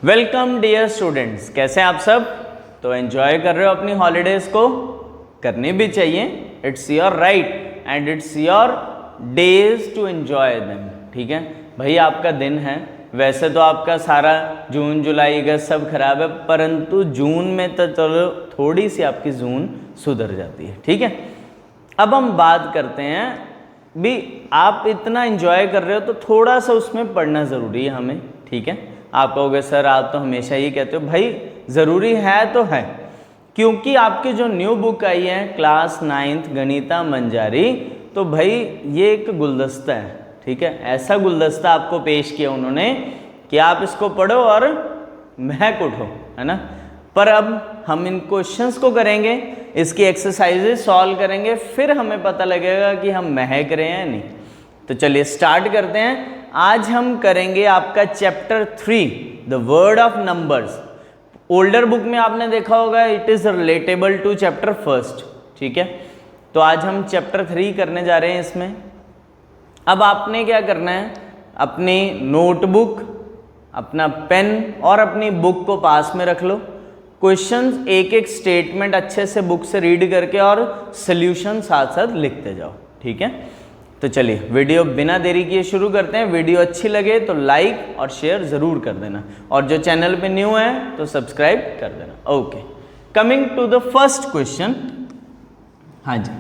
Welcome dear students, कैसे हैं आप सब। तो एंजॉय कर रहे हो अपनी हॉलीडेज को, करनी भी चाहिए। It's your right and it's your days to enjoy them. ठीक है भाई, आपका दिन है। वैसे तो आपका सारा जून जुलाई अगस्त सब खराब है, परंतु जून में तो चलो थोड़ी सी आपकी जून सुधर जाती है। ठीक है, अब हम बात करते हैं भी आप इतना एंजॉय कर रहे हो तो थोड़ा सा उसमें पढ़ना ज़रूरी है हमें। ठीक है, आप कहोगे सर आप तो हमेशा ही कहते हो, भाई ज़रूरी है तो है, क्योंकि आपकी जो न्यू बुक आई है क्लास 9th गणिता मंजारी, तो भाई ये एक गुलदस्ता है। ठीक है, ऐसा गुलदस्ता आपको पेश किया उन्होंने कि आप इसको पढ़ो और महक उठो, है ना। पर अब हम इन क्वेश्चंस को करेंगे, इसकी एक्सरसाइजेस सॉल्व करेंगे, फिर हमें पता लगेगा कि हम महक रहे हैं नहीं। तो चलिए स्टार्ट करते हैं। आज हम करेंगे आपका chapter 3 the word of numbers. Older book में आपने देखा होगा it is relatable to chapter 1। ठीक है, तो आज हम चैप्टर 3 करने जा रहे हैं इसमें। अब आपने क्या करना है, अपनी नोटबुक, अपना पेन और अपनी बुक को पास में रख लो। क्वेश्चंस एक एक स्टेटमेंट अच्छे से बुक से रीड करके और सॉल्यूशन साथ साथ लिखते जाओ। ठीक है, तो चलिए वीडियो बिना देरी किए शुरू करते हैं। वीडियो अच्छी लगे तो लाइक और शेयर ज़रूर कर देना, और जो चैनल पे न्यू है तो सब्सक्राइब कर देना। Okay, coming to the first question. हाँ जी,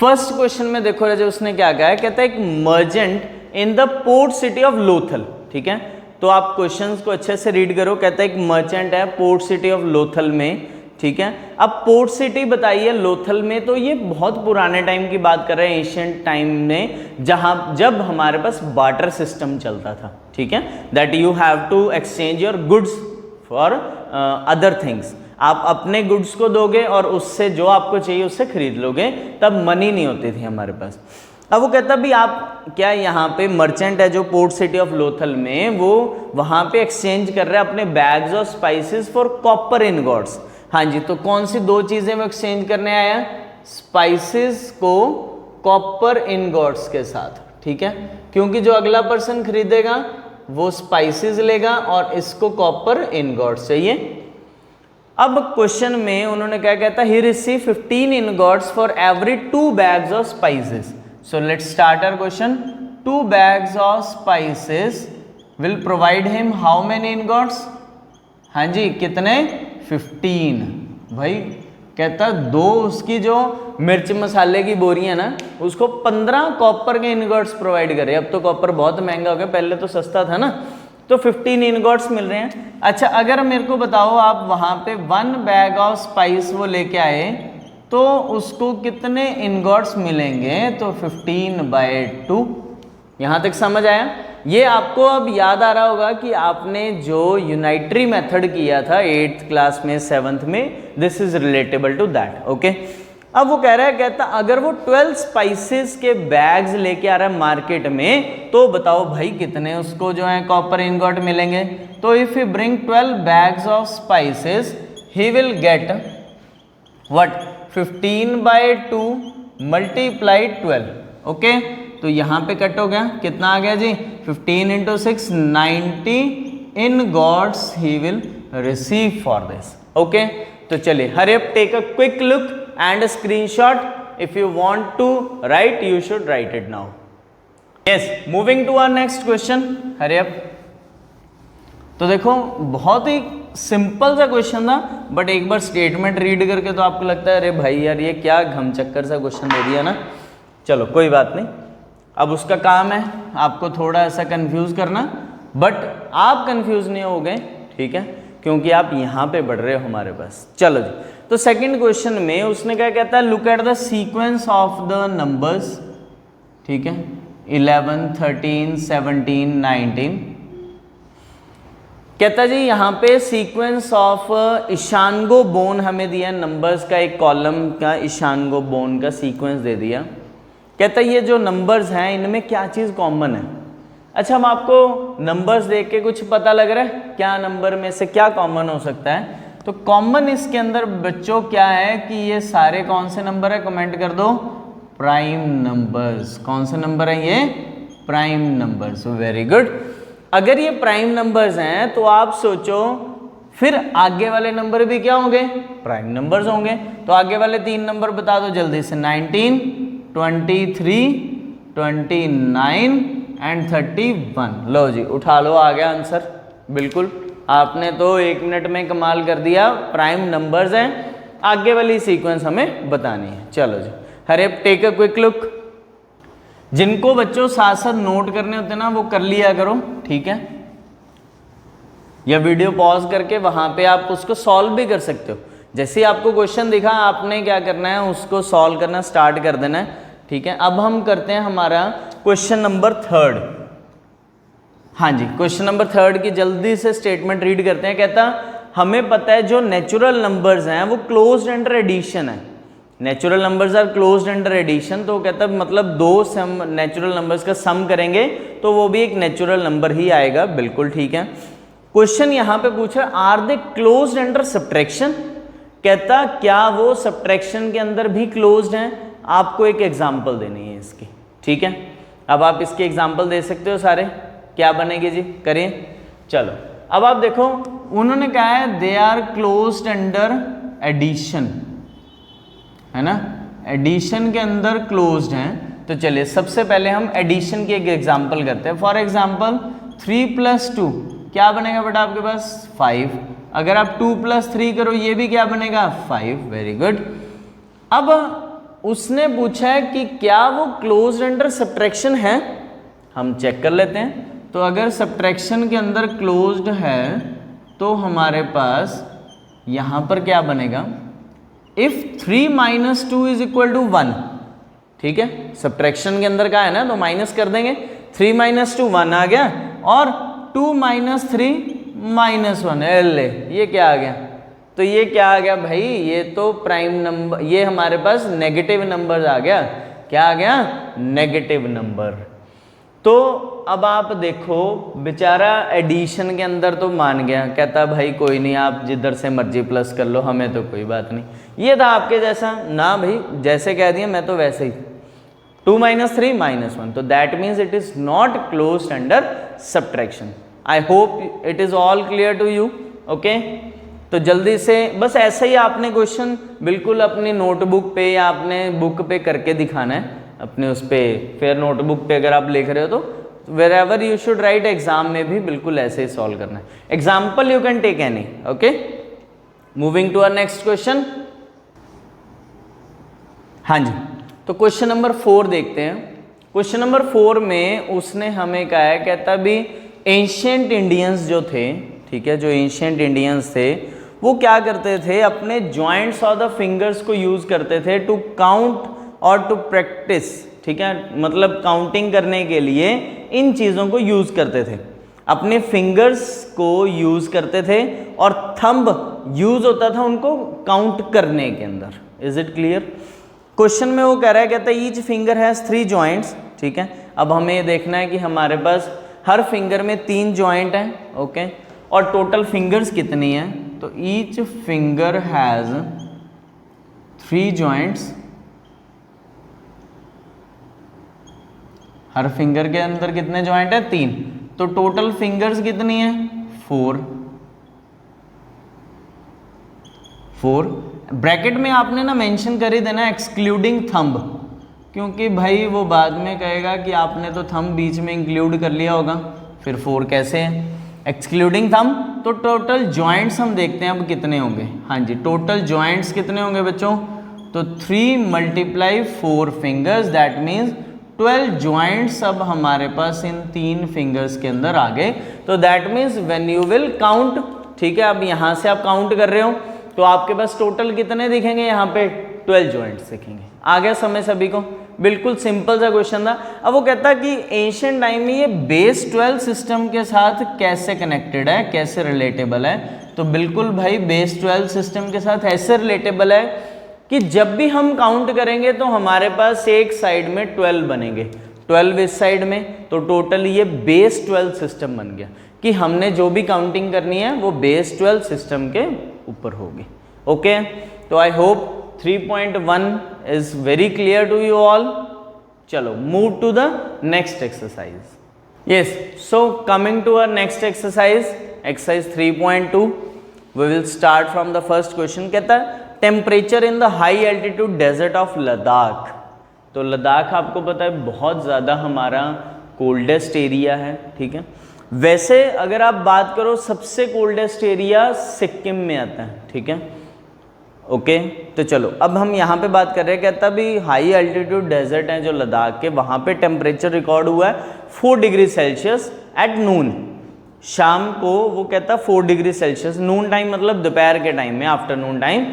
फर्स्ट क्वेश्चन में देखो राजा, उसने क्या कहा है, कहता है एक merchant in the port city of Lothal. ठीक है, तो आप क्वेश्चंस को अच्छे से रीड करो। कहता है एक मर्चेंट है पोर्ट सिटी ऑफ लोथल में। ठीक है, अब पोर्ट सिटी बताइए लोथल में, तो ये बहुत पुराने टाइम की बात कर रहे हैं, एशियंट टाइम में, जब हमारे पास बार्टर सिस्टम चलता था। ठीक है, that you have to exchange your goods for other things. आप अपने गुड्स को दोगे और उससे जो आपको चाहिए उससे खरीद लोगे, तब मनी नहीं होती थी हमारे पास। अब वो कहता भी आप क्या यहाँ पे मर्चेंट है जो पोर्ट सिटी ऑफ लोथल में, वो वहाँ पे एक्सचेंज कर रहे हैं अपने बैग्स और स्पाइसेस फॉर कॉपर इनगॉट्स। हाँ जी, तो कौन सी दो चीजें वो एक्सचेंज करने आया, स्पाइसेस को कॉपर इनगॉट्स के साथ। ठीक है, क्योंकि जो अगला पर्सन खरीदेगा वो स्पाइसेस लेगा और इसको कॉपर इनगॉट्स चाहिए। अब क्वेश्चन में उन्होंने क्या कहता है, he receive 15 ingots for every 2 bags of spices. So let's start our question. 2 bags of spices will provide him how many ingots. हाँ जी, कितने, 15। भाई कहता दो उसकी जो मिर्च मसाले की बोरी है ना, उसको 15 कॉपर के इनगॉट्स प्रोवाइड करे। अब तो कॉपर बहुत महंगा हो गया, पहले तो सस्ता था ना, तो 15 इनगॉट्स मिल रहे हैं। अच्छा, अगर मेरे को बताओ आप वहाँ पे 1 bag ऑफ स्पाइस वो लेके आए तो उसको कितने इनगॉट्स मिलेंगे, तो 15/2। यहाँ तक समझ आया। ये आपको अब याद आ रहा होगा कि आपने जो यूनाइटरी मेथड किया था 8th क्लास में 7th में, this is relatable to that. Okay, अब वो कह रहा है, कहता अगर वो 12 स्पाइसेस के बैग्स लेके आ रहा है मार्केट में, तो बताओ भाई कितने उसको जो है कॉपर इनगॉट मिलेंगे। तो if you bring 12 bags of spices he will get what, 15/2 multiply 12। Okay, तो यहाँ पे कट हो गया, कितना आ गया जी, 15 × 6 90 ingots he will receive for this. Okay, तो चलिए hurry up, take a quick look and a screenshot. If you want to write, you should write it now. Yes, moving to our next question. Hurry up. तो देखो बहुत ही simple सा question था, but एक बार statement read करके तो आपको लगता है अरे भाई यार ये क्या घमचक्कर सा क्वेश्चन दे दिया ना। चलो कोई बात नहीं, अब उसका काम है आपको थोड़ा ऐसा कंफ्यूज करना, बट आप कंफ्यूज नहीं हो गए। ठीक है, क्योंकि आप यहाँ पे बढ़ रहे हो हमारे पास। चलो जी, तो सेकंड क्वेश्चन में उसने क्या कहता है, look at the sequence of the numbers. ठीक है, 11 13 17 19। कहता जी यहाँ पे सीक्वेंस ऑफ ईशानगो बोन हमें दिया, नंबर्स का एक कॉलम का ईशानगो बोन का सीक्वेंस दे दिया। कहता ये जो नंबर्स हैं इनमें क्या चीज़ कॉमन है। अच्छा, हम आपको नंबर्स देख के कुछ पता लग रहा है क्या नंबर में से क्या कॉमन हो सकता है। तो कॉमन इसके अंदर बच्चों क्या है कि ये सारे कौन से नंबर है, कमेंट कर दो, प्राइम नंबर्स। कौन से नंबर है ये, प्राइम नंबर्स। Very good. अगर ये प्राइम नंबर्स हैं तो आप सोचो फिर आगे वाले नंबर भी क्या होंगे, प्राइम नंबर्स होंगे। तो आगे वाले 3 नंबर बता दो जल्दी से, 19, 23, 29 एंड 31। लो जी उठा लो, आ गया आंसर। बिल्कुल आपने तो 1 मिनट में कमाल कर दिया। प्राइम नंबर्स हैं, आगे वाली सीक्वेंस हमें बतानी है। चलो जी, हरे टेक अ क्विक लुक। जिनको बच्चों साथ साथ नोट करने होते हैं ना वो कर लिया करो, ठीक है, या वीडियो पॉज करके वहां पे आप उसको सॉल्व भी कर सकते हो। जैसे ही आपको क्वेश्चन दिखा आपने क्या करना है, उसको सॉल्व करना स्टार्ट कर देना है, ठीक है। अब हम करते हैं हमारा क्वेश्चन नंबर 3। हाँ जी, क्वेश्चन नंबर 3 की जल्दी से स्टेटमेंट रीड करते हैं। कहता हमें पता है जो नेचुरल नंबर्स हैं वो क्लोज्ड अंडर एडिशन है। Natural numbers are closed under addition, तो कहता मतलब 2 सम नेचुरल नंबर्स का सम करेंगे तो वो भी एक नेचुरल नंबर ही आएगा। बिल्कुल ठीक है। क्वेश्चन यहां पे पूछा are they closed under subtraction, कहता क्या वो सब्ट्रैक्शन के अंदर भी क्लोज्ड हैं। आपको एक एग्जांपल देनी है इसकी, ठीक है। अब आप इसके एग्जांपल दे सकते हो सारे, क्या बनेगी जी, करिए। चलो अब आप देखो, उन्होंने कहा है they are closed under addition, है ना, एडिशन के अंदर क्लोज्ड हैं। तो चलिए सबसे पहले हम एडिशन की एक एग्जांपल करते हैं। फॉर एग्जांपल 3 + 2 क्या बनेगा बेटा आपके पास, 5। अगर आप 2 + 3 करो ये भी क्या बनेगा, 5। Very good. अब उसने पूछा है कि क्या वो क्लोज्ड अंडर सब्ट्रैक्शन है, हम चेक कर लेते हैं। तो अगर सब्ट्रैक्शन के अंदर क्लोज्ड है तो हमारे पास यहां पर क्या बनेगा, इफ 3 - 2 = 1, ठीक है। सब्ट्रैक्शन के अंदर का है ना तो माइनस कर देंगे, 3 - 2 1 आ गया, और 2 - 3 -1 ले, ये क्या आ गया, तो ये क्या आ गया भाई, ये तो प्राइम नंबर, ये हमारे पास नेगेटिव नंबर आ गया। क्या आ गया, नेगेटिव नंबर। तो अब आप देखो बेचारा एडिशन के अंदर तो मान गया, कहता भाई कोई नहीं आप जिधर से मर्जी प्लस कर लो, हमें तो कोई बात नहीं। ये था आपके जैसा ना भाई, जैसे कह दिया मैं तो वैसे ही 2 - 3 -1, तो that means it is not closed under subtraction. I hope it is all clear to you, okay. तो जल्दी से बस ऐसा ही आपने क्वेश्चन बिल्कुल अपनी नोटबुक पे या अपने बुक पे करके दिखाना है, अपने उस पे फेयर नोटबुक पे अगर आप लिख रहे हो तो wherever you should write, exam में भी बिल्कुल ऐसे ही सॉल्व करना है। Example you can take any, okay. Moving to our next question. हाँ जी, तो क्वेश्चन नंबर 4 देखते हैं। क्वेश्चन नंबर 4 में उसने हमें कहा है, कहता भी एंशिएंट इंडियंस जो थे, ठीक है, जो एंशिएंट इंडियंस थे वो क्या करते थे, अपने जॉइंट्स ऑफ द फिंगर्स को यूज करते थे टू काउंट और टू प्रैक्टिस, ठीक है, मतलब काउंटिंग करने के लिए इन चीज़ों को यूज करते थे। अपने फिंगर्स को यूज करते थे और थंब यूज होता था उनको काउंट करने के अंदर। Is it clear? क्वेश्चन में वो कह रहा है, कहता है ईच फिंगर हैज 3 जॉइंट्स, ठीक है। अब हमें ये देखना है कि हमारे पास हर फिंगर में 3 जॉइंट हैं, ओके, और टोटल फिंगर्स कितनी हैं, तो each finger has 3 joints. Her finger के अंदर कितने जॉइंट है, 3, तो टोटल फिंगर्स कितनी है, 4। ब्रैकेट में आपने ना मेंशन कर ही देना एक्सक्लूडिंग थंब, क्योंकि भाई वो बाद में कहेगा कि आपने तो थंब बीच में इंक्लूड कर लिया होगा, फिर 4 कैसे है, एक्सक्लूडिंग थंब। तो टोटल जॉइंट्स हम देखते हैं अब कितने होंगे। हाँ जी, टोटल जॉइंट्स कितने होंगे बच्चों, तो 3 × 4 फिंगर्स, दैट मीन्स 12 जॉइंट्स अब हमारे पास इन 3 फिंगर्स के अंदर आ गए। तो that means when you will count, ठीक है, अब यहाँ से आप काउंट कर रहे हो तो आपके पास टोटल कितने दिखेंगे, यहाँ पे 12 जॉइंट्स दिखेंगे। आ गया समय सभी को? बिल्कुल सिंपल सा क्वेश्चन था। अब वो कहता कि एंशिएंट टाइम में ये बेस 12 सिस्टम के साथ कैसे कनेक्टेड है, कैसे रिलेटेबल है, तो बिल्कुल भाई बेस 12 सिस्टम के साथ ऐसे रिलेटेबल है कि जब भी हम काउंट करेंगे तो हमारे पास एक साइड में 12 बनेंगे, 12 इस साइड में, तो टोटल ये बेस 12 सिस्टम बन गया कि हमने जो भी काउंटिंग करनी है वो बेस 12 सिस्टम के ऊपर होगी। ओके, तो I hope 3.1 is very clear to you all. चलो move to the next exercise. Yes, so coming to our next exercise, exercise 3.2, we will start from the first question. कहता है temperature in the high altitude desert of Ladakh. तो लद्दाख आपको पता है बहुत ज़्यादा हमारा कोल्डेस्ट एरिया है, ठीक है। वैसे अगर आप बात करो सबसे कोल्डेस्ट एरिया सिक्किम में आता है, ठीक है, ओके। तो चलो अब हम यहाँ पे बात कर रहे हैं, कहता भी हाई एल्टीट्यूड डेजर्ट है जो लद्दाख के, वहाँ पे टेम्परेचर रिकॉर्ड हुआ है 4 डिग्री सेल्सियस एट नून। शाम को वो कहता 4 डिग्री सेल्सियस, नून टाइम मतलब दोपहर के टाइम में, afternoon time.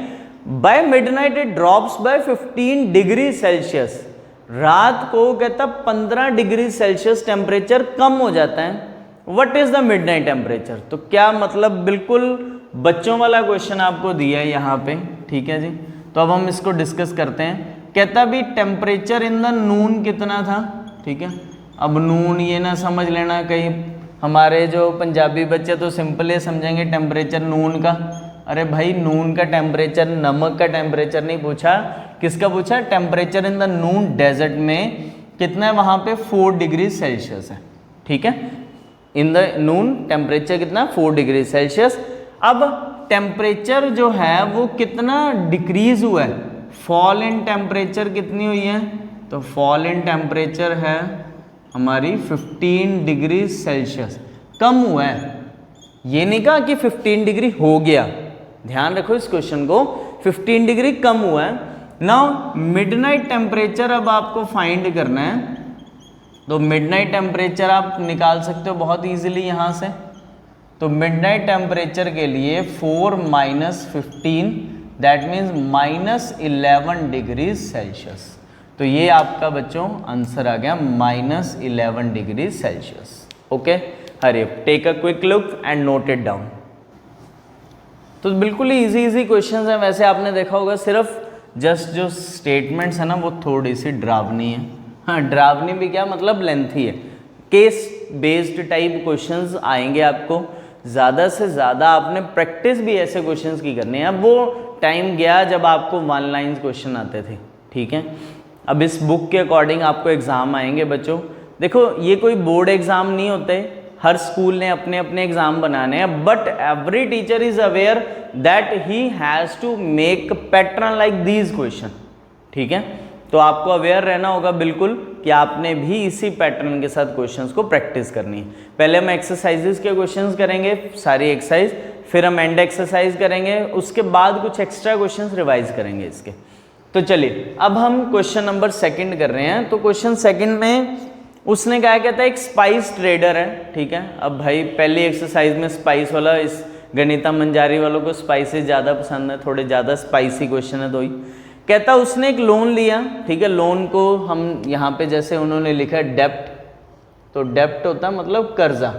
By midnight it drops by 15 degree Celsius. रात को कहता 15 डिग्री सेल्सियस टेम्परेचर कम हो जाता है। What is the midnight temperature? तो क्या मतलब, बिल्कुल बच्चों वाला क्वेश्चन आपको दिया है यहाँ पे, ठीक है जी। तो अब हम इसको डिस्कस करते हैं। कहता भी टेम्परेचर इन द नून कितना था, ठीक है। अब नून ये ना समझ लेना कहीं हमारे जो पंजाबी बच्चे तो सिंपल ही समझेंगे टेम्परेचर नून का। अरे भाई नून का टेम्परेचर, नमक का टेम्परेचर नहीं पूछा, किसका पूछा? Temperature in the noon desert में कितना है, वहाँ पे 4 डिग्री सेल्सियस है, ठीक है। इन द नून टेम्परेचर कितना, 4 डिग्री सेल्सियस। अब टेम्परेचर जो है वो कितना डिक्रीज हुआ है, फॉल इन टेम्परेचर कितनी हुई है? तो फॉल इन टेम्परेचर है हमारी 15 डिग्री सेल्सियस, कम हुआ है। ये नहीं कहा कि 15 डिग्री हो गया, ध्यान रखो इस क्वेश्चन को, 15 डिग्री कम हुआ है। नाउ मिडनाइट टेम्परेचर अब आपको फाइंड करना है। तो मिडनाइट टेम्परेचर आप निकाल सकते हो बहुत इजीली यहाँ से। तो मिडनाइट टेम्परेचर के लिए 4 minus 15 that means -11 degree Celsius. तो ये आपका बच्चों आंसर आ गया -11 degree Celsius. Okay, hurry take a quick look and note it down. तो बिल्कुल ही इजी क्वेश्चंस हैं। वैसे आपने देखा होगा सिर्फ जस्ट जो स्टेटमेंट्स है ना वो थोड़ी सी डरावनी है। हाँ, डरावनी भी क्या मतलब, लेंथी है। केस बेस्ड टाइप क्वेश्चंस आएंगे आपको, ज़्यादा से ज़्यादा आपने प्रैक्टिस भी ऐसे क्वेश्चंस की करनी है। अब वो टाइम गया जब आपको 1 लाइन क्वेश्चन आते थे, ठीक है। अब इस बुक के अकॉर्डिंग आपको एग्ज़ाम आएंगे बच्चों। देखो ये कोई बोर्ड एग्ज़ाम नहीं होते, हर स्कूल ने अपने अपने एग्ज़ाम बनाने हैं, but every teacher is aware that he has to make pattern like these question, ठीक है। तो आपको अवेयर रहना होगा बिल्कुल कि आपने भी इसी पैटर्न के साथ क्वेश्चंस को प्रैक्टिस करनी है। पहले हम एक्सरसाइजेस के क्वेश्चंस करेंगे, सारी एक्सरसाइज, फिर हम एंड एक्सरसाइज करेंगे, उसके बाद कुछ एक्स्ट्रा क्वेश्चंस रिवाइज करेंगे इसके। तो चलिए अब हम क्वेश्चन नंबर 2 कर रहे हैं। तो क्वेश्चन 2 में उसने क्या कहता है, एक स्पाइस ट्रेडर है, ठीक है। अब भाई पहली एक्सरसाइज में स्पाइस वाला, इस गणिता मंजारी वालों को स्पाइसेस ज़्यादा पसंद है, थोड़े ज़्यादा स्पाइसी क्वेश्चन है। तो ही कहता उसने एक लोन लिया, ठीक है। लोन को हम यहाँ पे जैसे उन्होंने लिखा है डेप्ट, तो डेप्ट होता है मतलब कर्जा।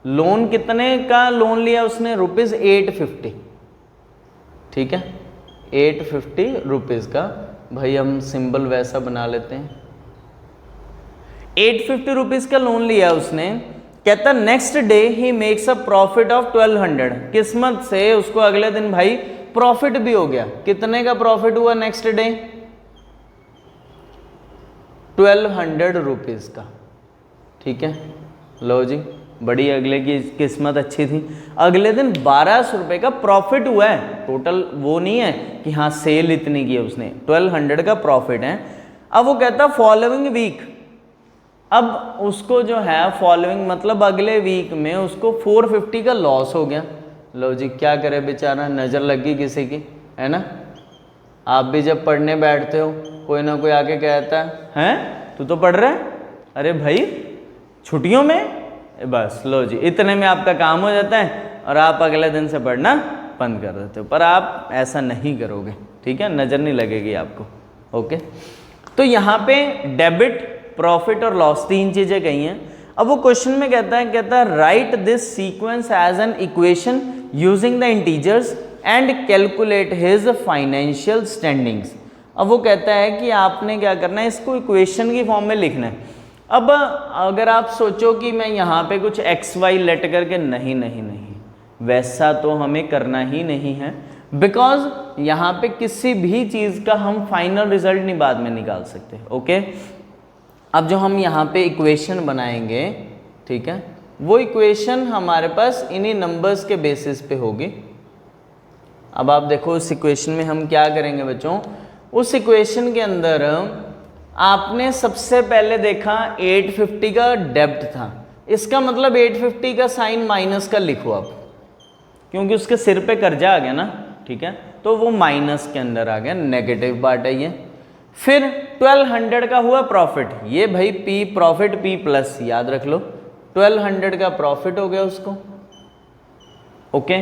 लोन कितने का लोन लिया उसने? ₹850, ठीक है, 850 रुपीज़ का। भाई हम सिंबल वैसा बना लेते हैं। 850 रुपीज़ का लोन लिया उसने। कहता next day he makes a profit of 1200। किस्मत से उसको अगले दिन भाई प्रॉफिट भी हो गया। कितने का प्रॉफिट हुआ नेक्स्ट डे? 1200 रुपीज़ का, ठीक है। लो जी, बड़ी अगले की किस्मत अच्छी थी, अगले दिन 1200 रुपये का प्रॉफिट हुआ है। टोटल वो नहीं है कि हाँ सेल इतनी की है उसने, 1200 का प्रॉफिट है। अब वो कहता फॉलोइंग वीक, अब उसको जो है फॉलोइंग मतलब अगले वीक में उसको 450 का लॉस हो गया। लो जी, क्या करे बेचारा, नज़र लग गई किसी की, है ना। आप भी जब पढ़ने बैठते हो कोई ना कोई आके कहता है तू तो पढ़ रहा है, अरे भाई छुट्टियों में, बस लो जी इतने में आपका काम हो जाता है और आप अगले दिन से पढ़ना बंद कर देते हो। पर आप ऐसा नहीं करोगे, ठीक है, नज़र नहीं लगेगी आपको। ओके, तो यहाँ पे डेबिट, प्रॉफिट और लॉस 3 चीज़ें कही हैं। अब वो क्वेश्चन में कहता है write this sequence as an equation using the integers and calculate his financial standings. अब वो कहता है कि आपने क्या करना है, इसको इक्वेशन की फॉर्म में लिखना है। अब अगर आप सोचो कि मैं यहाँ पे कुछ एक्स वाई लेट करके, नहीं नहीं नहीं, वैसा तो हमें करना ही नहीं है, बिकॉज यहाँ पे किसी भी चीज़ का हम फाइनल रिजल्ट नहीं बाद में निकाल सकते। ओके, अब जो हम यहाँ पे इक्वेशन बनाएंगे, ठीक है, वो इक्वेशन हमारे पास इन्हीं नंबर्स के बेसिस पे होगी। अब आप देखो उस इक्वेशन में हम क्या करेंगे बच्चों, उस इक्वेशन के अंदर आपने सबसे पहले देखा 850 का डेब्ट था, इसका मतलब 850 का साइन माइनस का लिखो आप, क्योंकि उसके सिर पे कर्जा आ गया ना, ठीक है, तो वो माइनस के अंदर आ गया, नेगेटिव पार्ट है ये। फिर 1200 का हुआ प्रॉफिट, ये भाई पी प्रॉफिट पी प्लस याद रख लो, 1200 का प्रॉफिट हो गया उसको, ओके।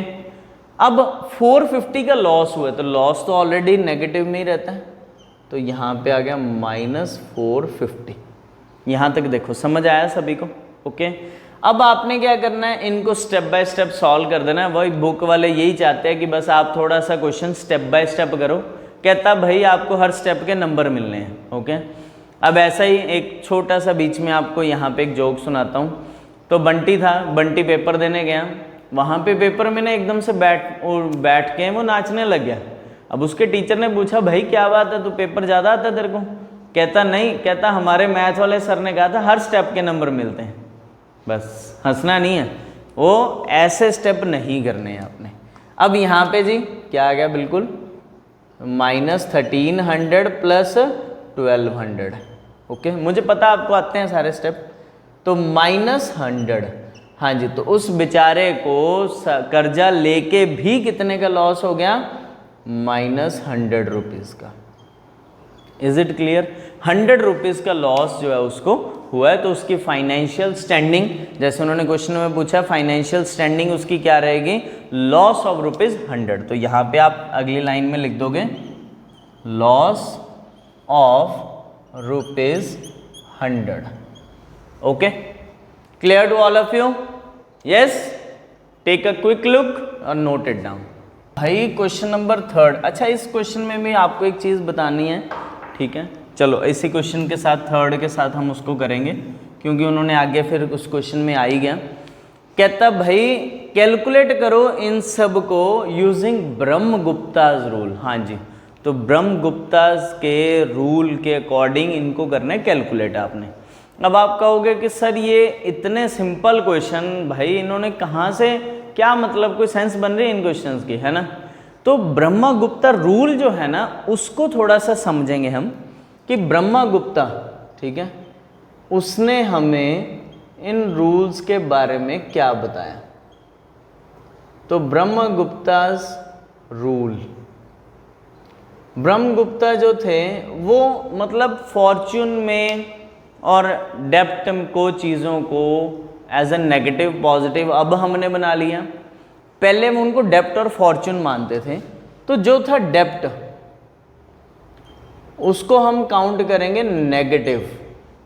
अब 450 का लॉस हुआ, तो लॉस तो ऑलरेडी नेगेटिव में ही रहता है, तो यहाँ पे आ गया -450। यहाँ तक देखो समझ आया सभी को, ओके। अब आपने क्या करना है, इनको स्टेप बाय स्टेप सॉल्व कर देना है। वही बुक वाले यही चाहते हैं कि बस आप थोड़ा सा क्वेश्चन स्टेप बाय स्टेप करो, कहता भाई आपको हर स्टेप के नंबर मिलने हैं, ओके। अब ऐसा ही एक छोटा सा बीच में आपको यहाँ पे एक जोक सुनाता हूँ। तो बंटी था, बंटी पेपर देने गया, वहाँ पे पेपर में ना एकदम से बैठ के वो नाचने लग गया। अब उसके टीचर ने पूछा भाई क्या बात है, तू पेपर ज़्यादा आता तेरे को? कहता नहीं, कहता हमारे मैथ वाले सर ने कहा था हर स्टेप के नंबर मिलते हैं। बस हंसना नहीं है, वो ऐसे स्टेप नहीं करने हैं आपने। अब यहाँ पे जी क्या आ गया, बिल्कुल -1300 प्लस 1200, ओके। मुझे पता आपको आते हैं सारे स्टेप, तो -100, हाँ जी। तो उस बेचारे को कर्जा लेके भी कितने का लॉस हो गया, -100 रुपीज़ का। Is it clear? 100 रुपीज़ का लॉस जो है उसको हुआ है, तो उसकी फाइनेंशियल स्टैंडिंग, जैसे उन्होंने क्वेश्चन में पूछा फाइनेंशियल स्टैंडिंग उसकी क्या रहेगी, लॉस ऑफ ₹100। तो यहाँ पे आप अगली लाइन में लिख दोगे loss of ₹100, okay. Clear to all of you? Yes, take a quick look और नोट इट डाउन। भाई क्वेश्चन नंबर 3, अच्छा इस क्वेश्चन में भी आपको एक चीज़ बतानी है, ठीक है। चलो इसी क्वेश्चन के साथ 3 के साथ हम उसको करेंगे, क्योंकि उन्होंने आगे फिर उस क्वेश्चन में आ ही गया। कहता भाई कैलकुलेट करो इन सब को यूजिंग ब्रह्मगुप्ताज रूल। हाँ जी, तो ब्रह्मगुप्ताज के रूल के अकॉर्डिंग इनको करना है कैलकुलेट आपने। अब आप कहोगे कि सर ये इतने सिंपल क्वेश्चन भाई इन्होंने कहाँ से, क्या मतलब कोई सेंस बन रही है इन क्वेश्चंस की, है ना। तो ब्रह्मगुप्ता रूल जो है ना उसको थोड़ा सा समझेंगे हम कि ब्रह्मगुप्ता, ठीक है, उसने हमें इन रूल्स के बारे में क्या बताया। तो ब्रह्मगुप्तास रूल, ब्रह्मगुप्ता जो थे वो मतलब फॉर्च्यून में और डेप्ट को, चीज़ों को एज ए नेगेटिव पॉजिटिव अब हमने बना लिया। पहले वो उनको डेप्ट और फॉर्च्यून मानते थे, तो जो था डेप्ट उसको हम काउंट करेंगे नेगेटिव,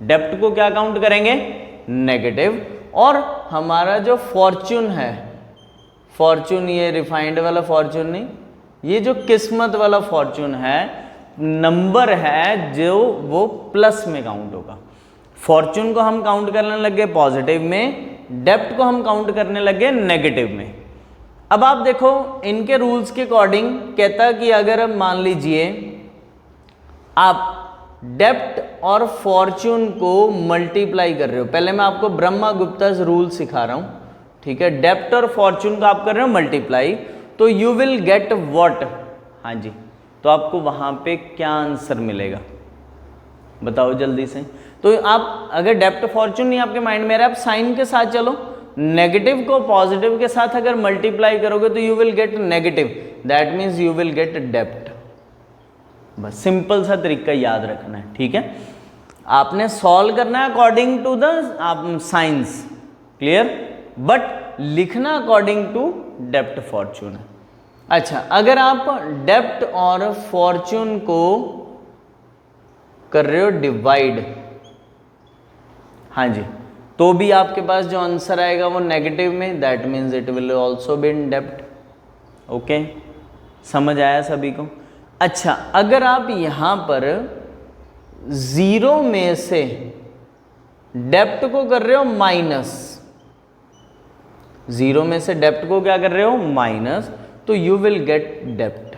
डेप्ट को क्या काउंट करेंगे, नेगेटिव। और हमारा जो फॉर्च्यून है, फॉर्च्यून ये रिफाइंड वाला फॉर्च्यून नहीं, ये जो किस्मत वाला फॉर्च्यून है, नंबर है जो वो प्लस में काउंट होगा। फॉर्च्यून को हम काउंट करने लग गए पॉजिटिव में, डेप्ट को हम काउंट करने लग गए नेगेटिव में। अब आप देखो इनके रूल्स के अकॉर्डिंग कहता कि अगर मान लीजिए आप डेप्ट और फॉर्च्यून को मल्टीप्लाई कर रहे हो, पहले मैं आपको ब्रह्मगुप्ता's रूल सिखा रहा हूं, ठीक है। डेप्ट और फॉर्च्यून का आप कर रहे हो मल्टीप्लाई, तो यू विल गेट व्हाट, हाँ जी। तो आपको वहां पे क्या आंसर मिलेगा बताओ जल्दी से। तो आप अगर डेप्ट फॉर्च्यून नहीं आपके माइंड में आ रहा है, आप साइन के साथ चलो, नेगेटिव को पॉजिटिव के साथ अगर मल्टीप्लाई करोगे तो you will get negative, that means you will get डेप्ट। बस सिंपल सा तरीका याद रखना है, ठीक है। आपने सॉल्व करना है according to the signs, clear, but लिखना अकॉर्डिंग टू डेप्ट फॉर्च्यून है। अच्छा, अगर आप डेप्ट और फॉर्च्यून को कर रहे हो डिवाइड, हाँ जी, तो भी आपके पास जो आंसर आएगा वो नेगेटिव में, that means it will also be in डेप्ट, ओके। समझ आया सभी को? अच्छा, अगर आप यहां पर 0 में से डेप्ट को कर रहे हो माइनस, 0 में से डेप्ट को क्या कर रहे हो माइनस, तो यू विल गेट डेप्ट,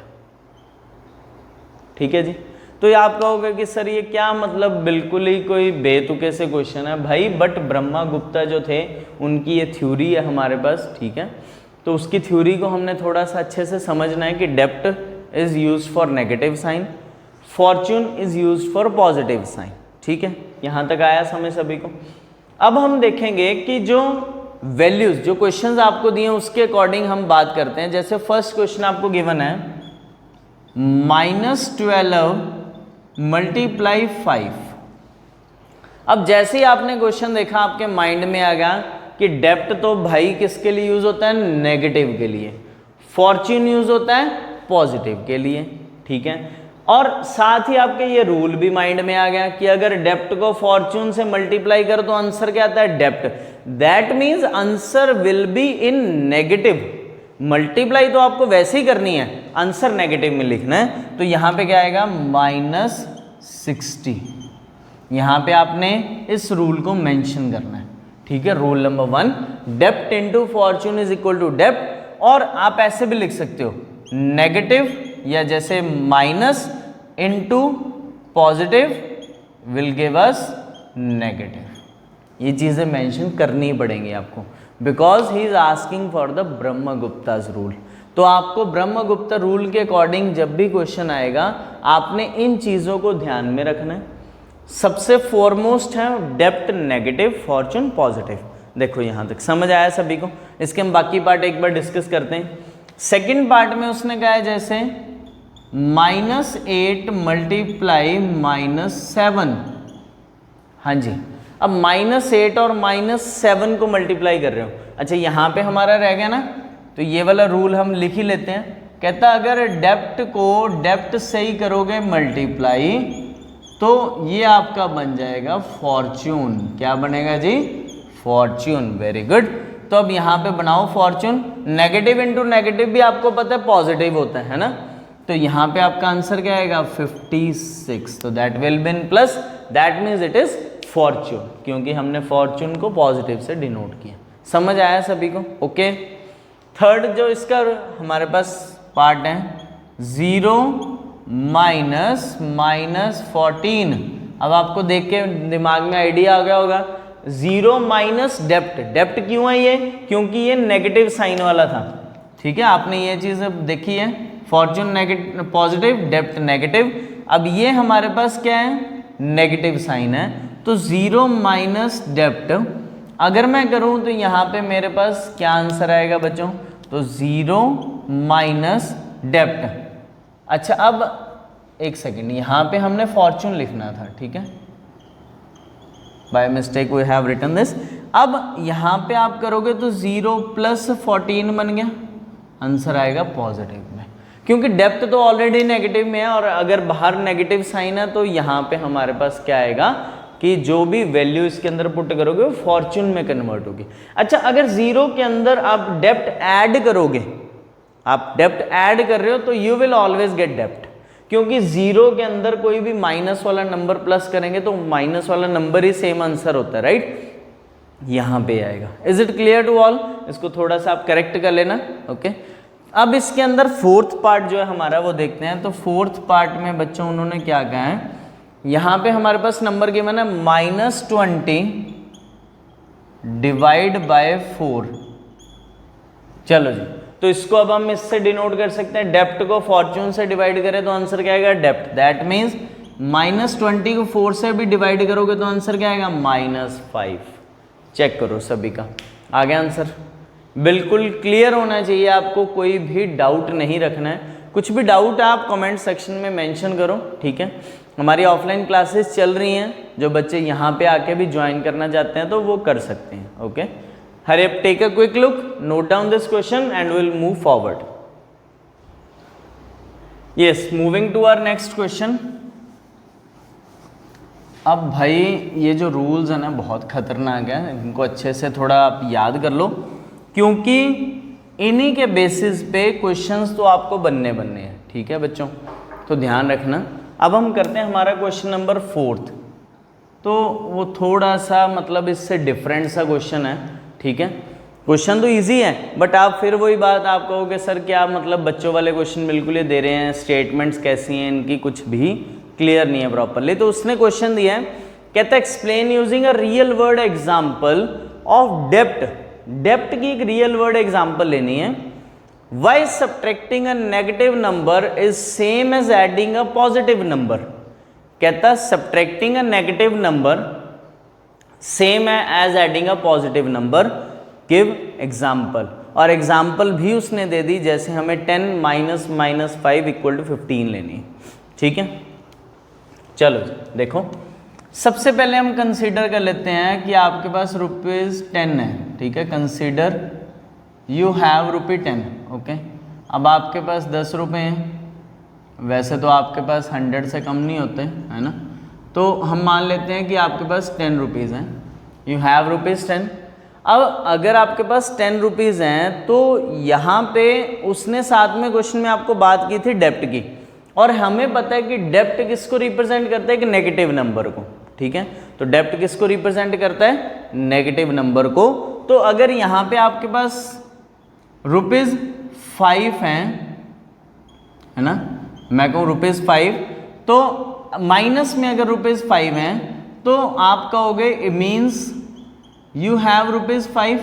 ठीक है जी। तो ये आप कहोगे कि सर ये क्या मतलब, बिल्कुल ही कोई बेतुके से क्वेश्चन है भाई, बट ब्रह्मा गुप्ता जो थे उनकी ये थ्योरी है हमारे पास, ठीक है। तो उसकी थ्योरी को हमने थोड़ा सा अच्छे से समझना है कि डेप्ट is use for negative sign, fortune is use for positive sign, ठीक है। यहाँ तक आया समय सभी को। अब हम देखेंगे कि जो वैल्यूज, जो क्वेश्चंस आपको दिए उसके अकॉर्डिंग हम बात करते हैं। जैसे फर्स्ट क्वेश्चन आपको गिवन है -12 मल्टीप्लाई 5। अब जैसे ही आपने क्वेश्चन देखा आपके माइंड में आ गया कि डेप्ट तो भाई किसके लिए यूज होता है, नेगेटिव के लिए, फॉर्च्यून यूज होता है पॉजिटिव के लिए, ठीक है। और साथ ही आपके ये रूल भी माइंड में आ गया कि अगर डेप्ट को फॉर्च्यून से मल्टीप्लाई करो तो आंसर क्या आता है, डेप्ट। That means answer will be in negative. Multiply तो आपको वैसे ही करनी है, आंसर नेगेटिव में लिखना है। तो यहाँ पे क्या आएगा, -60। यहाँ पे आपने इस रूल को मेंशन करना है, ठीक है। Rule number 1, dept into Fortune is equal to डेप्ट। और आप ऐसे भी लिख सकते हो, नेगेटिव या जैसे minus into positive will give us negative. ये चीज़ें मेंशन करनी पड़ेंगी आपको, because he is asking for the Brahmagupta's rule. तो आपको ब्रह्मगुप्ता रूल के अकॉर्डिंग जब भी क्वेश्चन आएगा आपने इन चीज़ों को ध्यान में रखना है। सबसे फॉरमोस्ट है डेप्ट नेगेटिव, फॉर्च्यून पॉजिटिव। देखो यहाँ तक समझ आया सभी को। इसके हम बाकी पार्ट एक बार डिस्कस करते हैं। सेकंड पार्ट में उसने कहा है जैसे -8 मल्टीप्लाई -7। हाँ जी, अब -8 और -7 को मल्टीप्लाई कर रहे हो। अच्छा यहाँ पे हमारा रह गया ना, तो ये वाला रूल हम लिख ही लेते हैं। कहता अगर डेप्ट को डेप्ट से ही करोगे मल्टीप्लाई तो ये आपका बन जाएगा फॉर्च्यून। क्या बनेगा जी, फॉर्च्यून। Very good. तो अब यहाँ पे बनाओ फॉर्च्यून। नेगेटिव इंटू नेगेटिव भी आपको पता है पॉजिटिव होता है ना। तो यहाँ पे आपका आंसर क्या आएगा, 56। तो that will be in plus, that means it is Fortune, क्योंकि हमने फॉर्च्यून को पॉजिटिव से डिनोट किया। समझ आया सभी को? ओके। थर्ड जो इसका हमारे पास पार्ट है, 0 -14। अब आपको देख के दिमाग में आइडिया आ गया होगा, 0 माइनस डेप्ट। डेप्ट क्यों है ये, क्योंकि ये नेगेटिव साइन वाला था, ठीक है। आपने ये चीज़ अब देखी है, फॉर्च्यून नेगेटिव पॉजिटिव, डेप्ट नेगेटिव। अब ये हमारे पास क्या है, नेगेटिव साइन है। तो 0 माइनस डेप्ट अगर मैं करूं तो यहाँ पे मेरे पास क्या आंसर आएगा बच्चों, तो 0 माइनस डेप्ट। अच्छा अब एक सेकेंड, यहाँ पे हमने फॉर्च्यून लिखना था, ठीक है। By mistake we have written this. अब यहाँ पे आप करोगे तो 0 + 14 बन गया, आंसर आएगा पॉजिटिव में, क्योंकि डेप्थ तो ऑलरेडी नेगेटिव में है और अगर बाहर नेगेटिव साइन है तो यहाँ पे हमारे पास क्या आएगा कि जो भी वैल्यू इसके अंदर पुट करोगे वो फॉर्च्यून में कन्वर्ट होगी। अच्छा अगर 0 के अंदर आप डेप्ट ऐड करोगे, आप डेप्ट ऐड कर रहे हो तो यू विल ऑलवेज गेट डेप्ट, क्योंकि 0 के अंदर कोई भी माइनस वाला नंबर प्लस करेंगे तो माइनस वाला नंबर ही सेम आंसर होता है, राइट। यहाँ पे आएगा। Is it clear to all? इसको थोड़ा सा आप करेक्ट कर लेना, ओके। अब इसके अंदर फोर्थ पार्ट जो है हमारा वो देखते हैं। तो फोर्थ पार्ट में बच्चों उन्होंने क्या कहा है, यहाँ पे हमारे पास नंबर गिवन है -20 डिवाइड बाय 4। चलो जी, तो इसको अब हम इससे डिनोट कर सकते हैं, डेप्ट को फॉर्च्यून से डिवाइड करें तो आंसर क्या आएगा, डेप्ट। दैट मीन्स -20 को 4 से भी डिवाइड करोगे तो आंसर क्या आएगा, -5। चेक करो सभी का आ गया आंसर। बिल्कुल क्लियर होना चाहिए आपको, कोई भी डाउट नहीं रखना है। कुछ भी डाउट आप कमेंट सेक्शन में मेंशन करो, ठीक है। हमारी ऑफलाइन क्लासेस चल रही हैं, जो बच्चे यहाँ पे आके भी ज्वाइन करना चाहते हैं तो वो कर सकते हैं, okay. Hurry up, take a quick look, note down this question and will move forward. Yes, moving to our next question. अब भाई ये जो रूल्स है ना बहुत खतरनाक है, इनको अच्छे से थोड़ा आप याद कर लो, क्योंकि इन्हीं के बेसिस पे क्वेश्चंस तो आपको बनने हैं, ठीक है बच्चों, तो ध्यान रखना। अब हम करते हैं हमारा क्वेश्चन नंबर 4। तो वो थोड़ा सा मतलब इससे डिफरेंट सा क्वेश्चन है, ठीक है। क्वेश्चन तो इजी है बट आप फिर वही बात आप कहोगे सर क्या मतलब बच्चों वाले क्वेश्चन बिल्कुल ही दे रहे हैं, स्टेटमेंट्स कैसी हैं इनकी, कुछ भी क्लियर नहीं है प्रॉपरली। तो उसने क्वेश्चन दिया है, कहता है explain using a real world example of डेप्ट। डेप्ट की एक रियल वर्ड एग्जाम्पल लेनी है। Why subtracting a negative number is same as adding a positive number. कहता है subtracting a negative number same है as adding a positive number, give example. और एग्जाम्पल भी उसने दे दी, जैसे हमें 10 माइनस माइनस 5 इक्वल टू 15 लेनी है। ठीक है, चलो देखो, सबसे पहले हम कंसीडर कर लेते हैं कि आपके पास ₹10 है। ठीक है, कंसीडर यू हैव ₹10। ओके, अब आपके पास 10 रुपये हैं, वैसे तो आपके पास 100 से कम नहीं होते है ना, तो हम मान लेते हैं कि आपके पास 10 रुपीज़ हैं। You have ₹10। अब अगर आपके पास 10 रुपीज़ हैं तो यहाँ पे उसने साथ में क्वेश्चन में आपको बात की थी डेप्ट की, और हमें पता है कि डेप्ट किसको रिप्रेजेंट करता है कि नेगेटिव नंबर को। ठीक है, तो डेप्ट किसको रिप्रेजेंट करता है, नेगेटिव नंबर को। तो अगर यहाँ पे आपके पास ₹5 हैं, है ना, मैं कहूँ ₹5, तो माइनस में अगर ₹5 हैं तो आप कहोगे इट मीन्स यू हैव ₹5।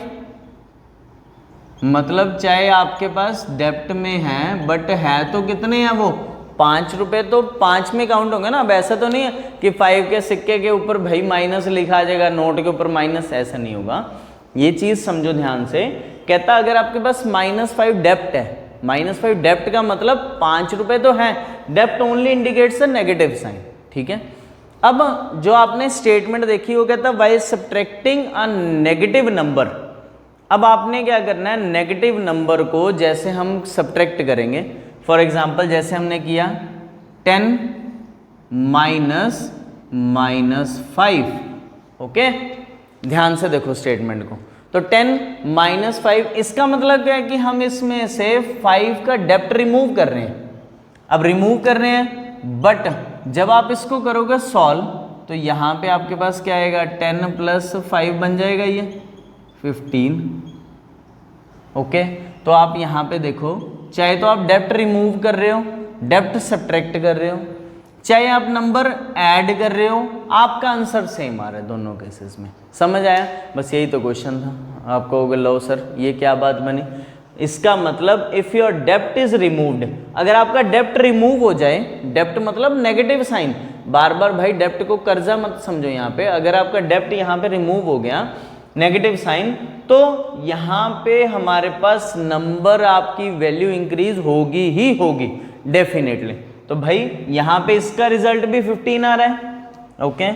मतलब चाहे आपके पास डेप्ट में है, बट है तो कितने हैं वो 5 रुपये, तो 5 में काउंट होंगे ना। अब ऐसा तो नहीं है कि 5 के सिक्के के ऊपर भाई माइनस लिखा जाएगा, नोट के ऊपर माइनस, ऐसा नहीं होगा। ये चीज़ समझो ध्यान से। कहता अगर आपके पास -5 डेप्ट है, -5 डेप्ट का मतलब 5 रुपये तो है, डेप्ट only indicates a negative sign. ठीक है, अब जो आपने स्टेटमेंट देखी वो कहता है by subtracting a negative number. अब आपने क्या करना है, नेगेटिव नंबर को जैसे हम सब्ट्रैक्ट करेंगे, फॉर एग्जांपल जैसे हमने किया 10 माइनस 5। ओके, ध्यान से देखो स्टेटमेंट को। तो 10 - 5, इसका मतलब क्या है कि हम इसमें से 5 का डेप्ट रिमूव कर रहे हैं। अब रिमूव कर रहे हैं, बट जब आप इसको करोगे सॉल्व तो यहाँ पे आपके पास क्या आएगा, 10 + 5 बन जाएगा ये 15। ओके, तो आप यहाँ पे देखो, चाहे तो आप डेप्ट रिमूव कर रहे हो, डेप्ट सब्ट्रैक्ट कर रहे हो, चाहे आप नंबर ऐड कर रहे हो, आपका आंसर सेम आ रहा है दोनों केसेस में। समझ आया? बस यही तो क्वेश्चन था। आप कहोगे लो सर ये क्या बात बनी। इसका मतलब इफ योर डेप्ट इज रिमूव्ड, अगर आपका डेप्ट रिमूव हो जाए, डेप्ट मतलब नेगेटिव साइन, बार बार भाई डेप्ट को कर्जा मत समझो यहाँ पे। अगर आपका डेप्ट यहाँ पे रिमूव हो गया, नेगेटिव साइन, तो यहाँ पे हमारे पास नंबर आपकी वैल्यू इंक्रीज होगी ही होगी डेफिनेटली। तो भाई यहाँ पे इसका रिजल्ट भी 15 आ रहा है। ओके,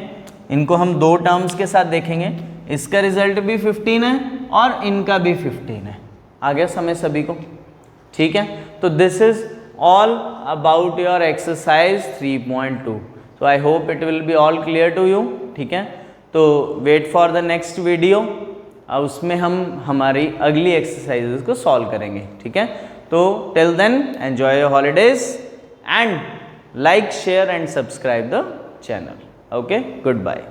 इनको हम दो टर्म्स के साथ देखेंगे, इसका रिजल्ट भी 15 है और इनका भी 15 है। आ गया समय सभी को? ठीक है, तो this is all about your exercise 3.2। तो I hope it will be all clear to you. ठीक है, तो wait for the next video, उसमें हम हमारी अगली एक्सरसाइजेस को सॉल्व करेंगे। ठीक है, तो till then enjoy your holidays and like, share and subscribe the channel. Okay, goodbye.